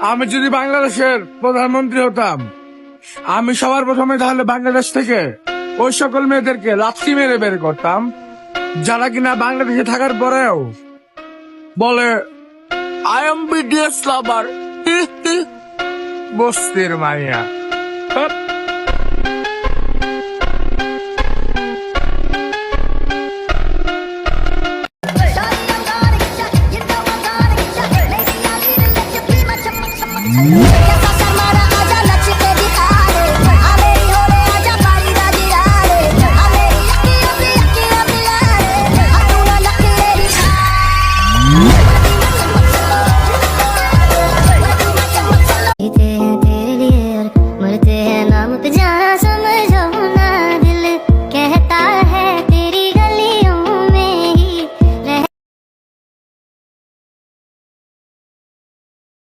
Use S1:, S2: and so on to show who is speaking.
S1: আমি যদি বাংলাদেশের প্রধানমন্ত্রী হতাম, আমি সবার প্রথমে তাহলে বাংলাদেশ থেকে ওই সকল মেয়েদেরকে লাথি মেরে বের করতাম যারা কিনা বাংলাদেশে থাকার পরেও বলে আই এম বিডিএস লাভার। বস্তির মাইয়া।
S2: Yeah.